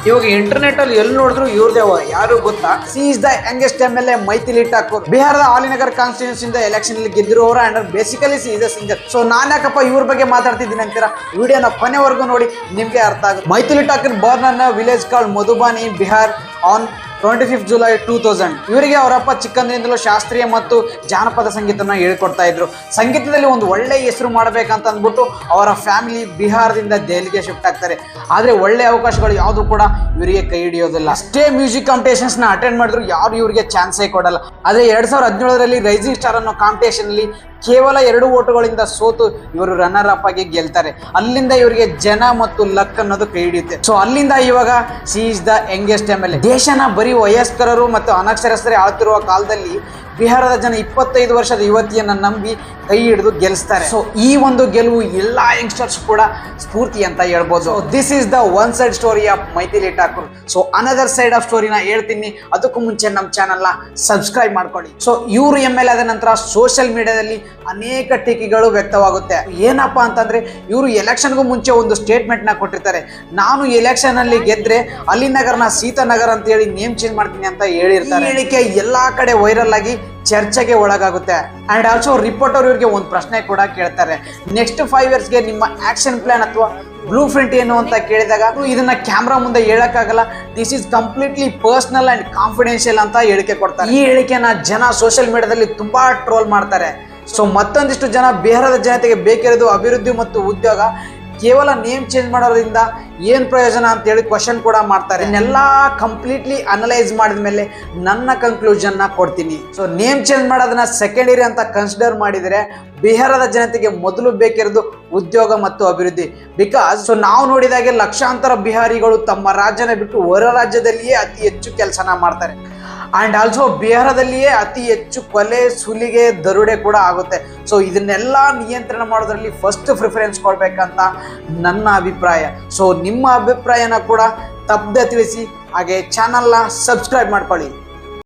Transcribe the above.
ಇವಾಗ ಇಂಟರ್ನೆಟ್ ಅಲ್ಲಿ ಎಲ್ಲಿ ನೋಡಿದ್ರು ಇವ್ರದೇವ ಯಾರು ಗೊತ್ತಾ? She is the youngest MLA Maithili Thakur. ಬಿಹಾರದ ಆಲಿನಗರ್ ಕಾನ್ಸ್ಟಿಟ್ಯೂನ್ಸಿ ಇಂದ ಎಲೆಕ್ಷನ್ ಅಲ್ಲಿ ಗೆದ್ದಿರೋರು and basically she is a singer. So ನಾನು ಯಾಕಪ್ಪ ಇವ್ರ ಬಗ್ಗೆ ಮಾತಾಡ್ತಿದ್ದೀನಿ ಅಂತೀರಾ? ವಿಡಿಯೋನ ಕೊನೆವರೆಗೂ ನೋಡಿ, ನಿಮ್ಗೆ ಅರ್ಥ ಆಗುತ್ತೆ. ಮೈಥಿಲಿ ಠಾಕೂರ್ ಬರ್ನ್ ಅನ್ನ village called Madhubani, Bihar on 25 July 2000. ಇವರಿಗೆ ಅವರಪ್ಪ ಚಿಕ್ಕಂದಿನಿಂದಲೂ ಶಾಸ್ತ್ರೀಯ ಮತ್ತು ಜಾನಪದ ಸಂಗೀತನ ಹೇಳ್ಕೊಡ್ತಾ ಇದ್ರು. ಸಂಗೀತದಲ್ಲಿ ಒಂದು ಒಳ್ಳೆ ಹೆಸರು ಮಾಡಬೇಕಂತ ಅಂದ್ಬಿಟ್ಟು ಅವರ ಫ್ಯಾಮಿಲಿ ಬಿಹಾರದಿಂದ ದೆಹಲಿಗೆ ಶಿಫ್ಟ್ ಆಗ್ತಾರೆ. ಆದರೆ ಒಳ್ಳೆ ಅವಕಾಶಗಳು ಯಾವುದು ಕೂಡ ಇವರಿಗೆ ಕೈ ಹಿಡಿಯೋದಿಲ್ಲ. ಅಷ್ಟೇ ಮ್ಯೂಸಿಕ್ ಕಾಂಪಿಟೇಷನ್ಸ್ನ ಅಟೆಂಡ್ ಮಾಡಿದ್ರು ಯಾರು ಇವರಿಗೆ ಚಾನ್ಸೇ ಕೊಡಲ್ಲ. ಆದರೆ 2017ರಲ್ಲಿ ರೈಸಿಂಗ್ ಸ್ಟಾರ್ ಅನ್ನೋ ಕಾಂಪಿಟೇಷನ್ ಅಲ್ಲಿ ಕೇವಲ 2 ಓಟುಗಳಿಂದ ಸೋತು ಇವರು ರನ್ನರ್ ಅಪ್ ಆಗಿ ಗೆಲ್ತಾರೆ. ಅಲ್ಲಿಂದ ಇವರಿಗೆ ಜನ ಮತ್ತು ಲಕ್ ಅನ್ನೋದು ಕೈ ಹಿಡಿಯುತ್ತೆ. ಸೊ ಅಲ್ಲಿಂದ ಇವಾಗ C is the youngest MLA. ದೇಶನ ಬರೀ ವಯಸ್ಕರರು ಮತ್ತು ಅನಕ್ಷರಸ್ಥರೇ ಆಳ್ತಿರುವ ಕಾಲದಲ್ಲಿ ಬಿಹಾರದ ಜನ 25 ವರ್ಷದ ಯುವತಿಯನ್ನ ನಂಬಿ ಕೈ ಹಿಡಿದು ಗೆಲ್ಲಿಸ್ತಾರೆ. ಸೊ ಈ ಒಂದು ಗೆಲುವು ಎಲ್ಲಾ ಯಂಗ್ಸ್ಟರ್ಸ್ ಕೂಡ ಸ್ಫೂರ್ತಿ ಅಂತ ಹೇಳ್ಬೋದು. This is the one side story of Maithili Thakur. So another side of ಸ್ಟೋರಿನ ಹೇಳ್ತೀನಿ, ಅದಕ್ಕೂ ಮುಂಚೆ ನಮ್ಮ ಚಾನಲ್ನ ಸಬ್ಸ್ಕ್ರೈಬ್ ಮಾಡ್ಕೊಳ್ಳಿ. ಸೊ ಇವರು MLA ಆದ ನಂತರ ಸೋಷಿಯಲ್ ಮೀಡಿಯಾದಲ್ಲಿ ಅನೇಕ ಟೀಕೆಗಳು ವ್ಯಕ್ತವಾಗುತ್ತೆ. ಏನಪ್ಪಾ ಅಂತಂದ್ರೆ ಇವರು ಎಲೆಕ್ಷನ್ಗೂ ಮುಂಚೆ ಒಂದು ಸ್ಟೇಟ್ಮೆಂಟ್ ನ ಕೊಟ್ಟಿರ್ತಾರೆ. ನಾನು ಎಲೆಕ್ಷನ್ ಅಲ್ಲಿ ಗೆದ್ರೆ ಅಲಿನಗರ್ನ ಸೀತಾನಗರ್ ಅಂತ ಹೇಳಿ ನೇಮ್ ಚೇಂಜ್ ಮಾಡ್ತೀನಿ ಅಂತ ಹೇಳಿರ್ತಾರೆ. ಹೇಳಿಕೆ ಎಲ್ಲಾ ಕಡೆ ವೈರಲ್ ಆಗಿ ಚರ್ಚೆಗೆ ಒಳಗಾಗುತ್ತೆ. ಅಂಡ್ ಆಲ್ಸೋ ರಿಪೋರ್ಟರ್ ಇವರಿಗೆ ಒಂದು ಪ್ರಶ್ನೆ ಕೂಡ ಕೇಳ್ತಾರೆ, ನೆಕ್ಸ್ಟ್ 5 ಇಯರ್ಸ್ಗೆ ನಿಮ್ಮ ಆಕ್ಷನ್ ಪ್ಲಾನ್ ಅಥವಾ ಬ್ಲೂ ಪ್ರಿಂಟ್ ಏನು ಅಂತ ಕೇಳಿದಾಗ ಇದನ್ನ ಕ್ಯಾಮ್ರಾ ಮುಂದೆ ಹೇಳಕ್ಕಾಗಲ್ಲ, this is completely personal and confidential ಅಂತ ಹೇಳಿಕೆ ಕೊಡ್ತಾರೆ. ಈ ಹೇಳಿಕೆನ ಜನ ಸೋಷಿಯಲ್ ಮೀಡಿಯಾದಲ್ಲಿ ತುಂಬಾ ಟ್ರೋಲ್ ಮಾಡ್ತಾರೆ. ಸೊ ಮತ್ತೊಂದಿಷ್ಟು ಜನ ಬಿಹಾರದ ಜನತೆಗೆ ಬೇಕಿರೋದು ಅಭಿವೃದ್ಧಿ ಮತ್ತು ಉದ್ಯೋಗ, ಕೇವಲ ನೇಮ್ ಚೇಂಜ್ ಮಾಡೋದ್ರಿಂದ ಏನು ಪ್ರಯೋಜನ ಅಂತ ಹೇಳಿ ಕ್ವಶನ್ ಕೂಡ ಮಾಡ್ತಾರೆ. ಇದನ್ನೆಲ್ಲ ಕಂಪ್ಲೀಟ್ಲಿ ಅನಲೈಸ್ ಮಾಡಿದ ಮೇಲೆ ನನ್ನ ಕನ್ಕ್ಲೂಷನ್ನ ಕೊಡ್ತೀನಿ. ಸೊ ನೇಮ್ ಚೇಂಜ್ ಮಾಡೋದನ್ನ ಸೆಕೆಂಡರಿ ಅಂತ ಕನ್ಸಿಡರ್ ಮಾಡಿದರೆ ಬಿಹಾರದ ಜನತೆಗೆ ಮೊದಲು ಬೇಕಿರೋದು ಉದ್ಯೋಗ ಮತ್ತು ಅಭಿವೃದ್ಧಿ. ಬಿಕಾಸ್ ಸೊ ನಾವು ನೋಡಿದಾಗೆ ಲಕ್ಷಾಂತರ ಬಿಹಾರಿಗಳು ತಮ್ಮ ರಾಜ್ಯನ ಬಿಟ್ಟು ಹೊರ ರಾಜ್ಯದಲ್ಲಿಯೇ ಅತಿ ಹೆಚ್ಚು ಕೆಲಸನ ಮಾಡ್ತಾರೆ. ಆ್ಯಂಡ್ ಆಲ್ಸೋ ಬಿಹಾರದಲ್ಲಿಯೇ ಅತಿ ಹೆಚ್ಚು ಕೊಲೆ, ಸುಲಿಗೆ, ದರೋಡೆ ಕೂಡ ಆಗುತ್ತೆ. ಸೊ ಇದನ್ನೆಲ್ಲ ನಿಯಂತ್ರಣ ಮಾಡೋದ್ರಲ್ಲಿ ಫಸ್ಟ್ ಪ್ರಿಫರೆನ್ಸ್ ಕೊಡಬೇಕಂತ ನನ್ನ ಅಭಿಪ್ರಾಯ. ಸೊ ನಿಮ್ಮ ಅಭಿಪ್ರಾಯನ ಕೂಡ ತಪ್ಪದೆ ತಿಳಿಸಿ, ಹಾಗೆ ಚಾನಲ್ನ ಸಬ್ಸ್ಕ್ರೈಬ್ ಮಾಡ್ಕೊಳ್ಳಿ.